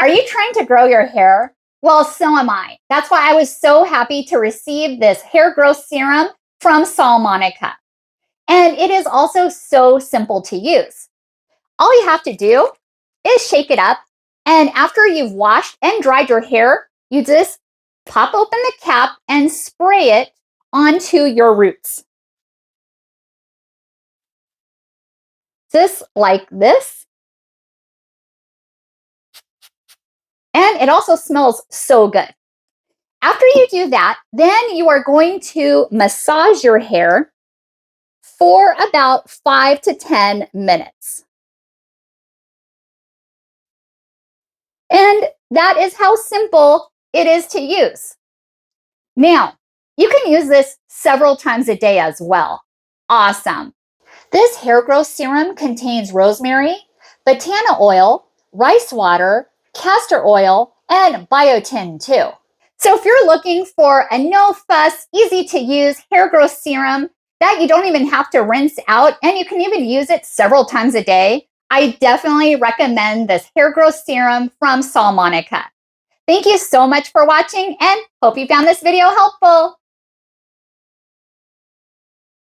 Are you trying to grow your hair? Well, so am I. That's why I was so happy to receive this hair growth serum from Salmonica. And it is also so simple to use. All you have to do is shake it up. And after you've washed and dried your hair, you just pop open the cap and spray it onto your roots. Just like this. And it also smells so good. After you do that, then you are going to massage your hair for about 5 to 10 minutes. And that is how simple it is to use. Now, you can use this several times a day as well. Awesome. This hair growth serum contains rosemary, botana oil, rice water, castor oil, and biotin too. So if you're looking for a no-fuss, easy-to-use hair growth serum that you don't even have to rinse out, and you can even use it several times a day, I definitely recommend this hair growth serum from Salmonica. Thank you so much for watching, and hope you found this video helpful.